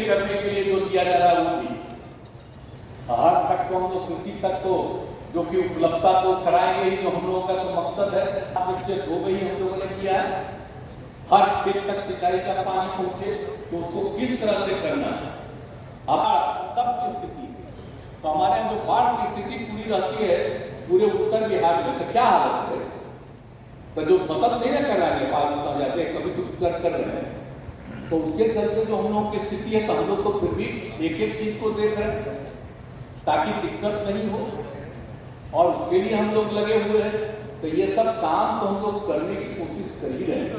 करने के लिए जो दिया जा रहा है वो भी हर तक तो हम लोग कृषि तक तो जो कि उपलब्धता तो कराएंगे ही, जो हम लोगों का तो मकसद है। निश्चित हो गई हम लोगों ने किया है, हर खेत तक सिंचाई का पानी पहुंचे, तो उसको किस तरह से करना है। अब सबकी स्थिति तो हमारे यहाँ जो बाढ़ की स्थिति पूरी रहती है पूरे उत्तर बिहार में, तो क्या हालत है, तो जो मदद नहीं ना कर रहा है नेपाल उत्तर जाते कभी कुछ कर रहे हैं, तो उसके चलते जो हम लोगों की स्थिति है, तो हम लोग तो फिर भी एक एक चीज को देख रहे हैं ताकि दिक्कत नहीं हो, और उसके लिए हम लोग लगे हुए हैं। तो ये सब काम तो हम लोग करने की कोशिश कर ही रहे हैं,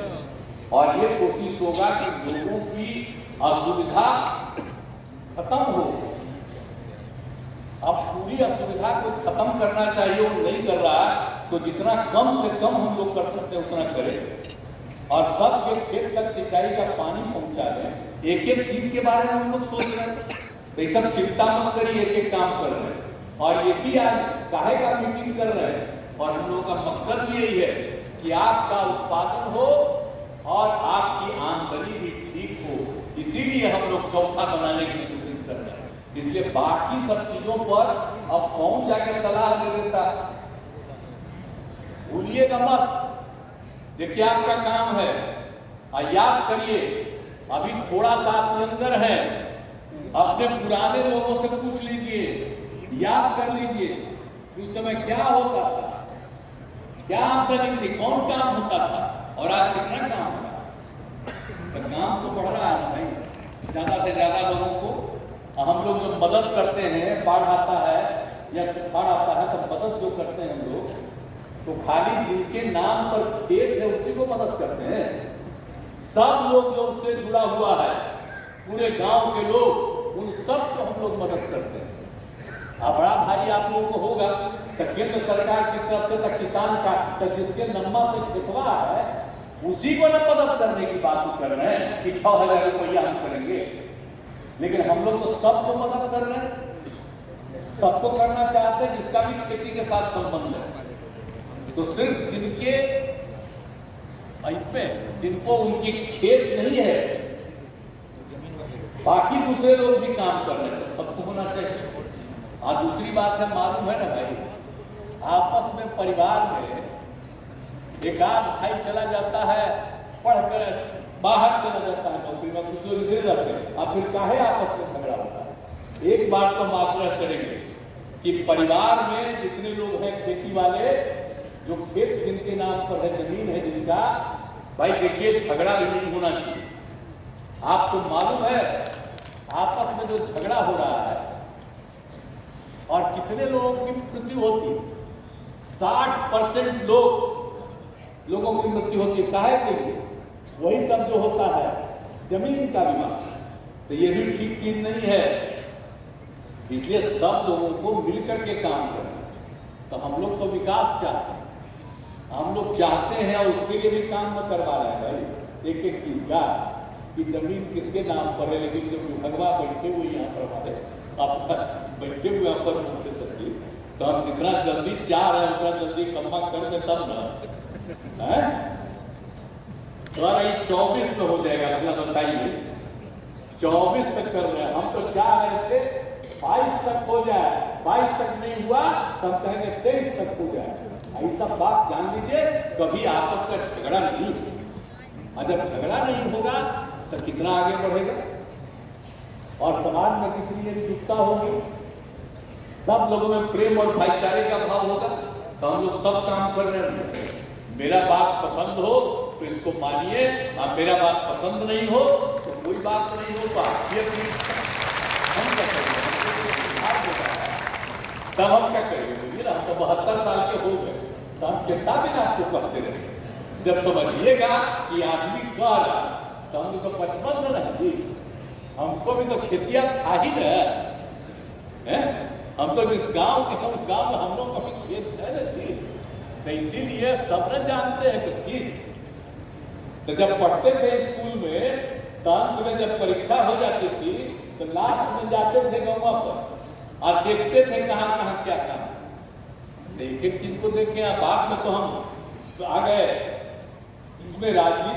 और ये कोशिश होगा कि लोगों की असुविधा खत्म हो। अब पूरी असुविधा को खत्म करना चाहिए, वो नहीं कर रहा है, तो जितना कम से कम हम लोग कर सकते हैं उतना करें, और सबके खेत तक सिंचाई का पानी पहुंचा दें। एक एक चीज के बारे में हम लोग सोच रहे हैं, तो ये सब चिंता मत करिए, एक एक काम कर रहे हैं। और ये भी आज काहे का मीटिंग कर रहे हैं, और हम लोगों का मकसद भी यही है कि आपका उत्पादन हो और आपकी आमदनी भी ठीक हो, इसीलिए हम लोग चौथा बनाने की कोशिश कर रहे हैं। इसलिए बाकी सब चीजों पर अब कौन जाके सलाह दे देता, भूलिएगा मत। देखिए आपका काम है, याद करिए, अभी थोड़ा सा आप अंदर है, अपने पुराने लोगों से पूछ लीजिए, याद कर लीजिए उस समय क्या होता था, क्या आमदनी थी, कौन काम होता था, और आज कितना काम होता है। तो काम तो बढ़ रहा है भाई, ज्यादा से ज्यादा लोगों को हम लोग जो मदद करते हैं, बाढ़ आता है या सुखाड़ आता है, तो मदद जो करते हैं हम लोग, तो खाली जिनके नाम पर खेत है उसी को मदद करते हैं। सब लोग जो उससे जुड़ा हुआ है, पूरे गांव के लोग, उन सब को हम लोग मदद करते हैं। अब बड़ा भारी आप लोगों को होगा, तो केंद्र सरकार की तरफ से तो किसान का, तो जिसके नम्मा से खेतवा है उसी को न मदद करने की बात कर रहे हैं कि 6,000 रुपया हम करेंगे, लेकिन हम लोग तो सबको मदद कर रहे हैं, सबको करना चाहते हैं जिसका भी खेती के साथ संबंध है। तो सिर्फ जिनके इसमें जिनको उनकी खेत नहीं है, बाकी दूसरे लोग भी काम कर रहे हैं, तो सबको होना चाहिए। और दूसरी बात है, मालूम है ना भाई, आपस में परिवार में एक आध भाई चला जाता है, पढ़कर बाहर चला जाता है नौकरी में, कुछ लोग इधर रहते हैं, और फिर काहे आपस में झगड़ा होता है। एक बात तो हम आग्रह करेंगे कि परिवार में जितने लोग हैं खेती वाले, जो खेत जिनके नाम पर है, जमीन है जिनका, भाई देखिए झगड़ा भी नहीं होना चाहिए। आपको मालूम है आपस में जो झगड़ा हो रहा है और कितने लोगों की मृत्यु होती है, 60% लोगों की मृत्यु होती है, काहे के लिए, वही सब जो होता है जमीन का विवाद। तो ये भी ठीक चीज नहीं है, इसलिए सब लोगों को मिलकर के काम करना। तो हम लोग तो विकास चाहते हैं, हम लोग चाहते हैं, और उसके लिए भी काम न करवा रहे हैं भाई एक एक चीज का, कि जमीन किसके नाम पर है, लेकिन जो भगवा बैठे हुए यहाँ पर हमारे बैठे हुए यहाँ पर मुख्य सचिव, तो हम जितना जल्दी चाह रहे हैं उतना जल्दी कमा कर दे तब ना है। ये 24 में हो जाएगा, मतलब बताइए 24 तक कर रहे हैं, हम तो चाह रहे थे 22 तक हो जाए, 22 तक नहीं हुआ तब कहेंगे 23 तक हो जाए। ऐसा बात जान लीजिए, कभी आपस का झगड़ा नहीं, और जब झगड़ा नहीं होगा तो कितना आगे बढ़ेगा, और समाज में कितनी एकजुटता होगी, सब लोगों में प्रेम और भाईचारे का भाव होगा, तो हम लोग सब काम कर रहे हैं। मेरा बात पसंद हो तो इसको मानिए, और मेरा बात पसंद नहीं हो तो कोई बात नहीं हो पाती, हम क्या करेंगे, तब हम क्या करेंगे, बोलिए ना, हम तो 72 साल के हो गए, तो हम कितना दिन आपको कहते रहे। जब समझिएगा कि आदमी कह रहा, तो हम तो 55 में रहेंगे, हमको भी तो खेतिया था ही ना, हम तो जिस गांव के हैं उस गांव में हम लोग कभी खेत है नहीं, तो इसीलिए सब न जानते हैं कुछ चीज। तो जब पढ़ते थे स्कूल में, तो अंत में जब परीक्षा हो जाती थी, तो लास्ट में जाते थे गांव पर और देखते थे कहाँ कहाँ क्या काम। एक एक चीज को देखे, बाद में तो हम आ गए इसमें राजनीति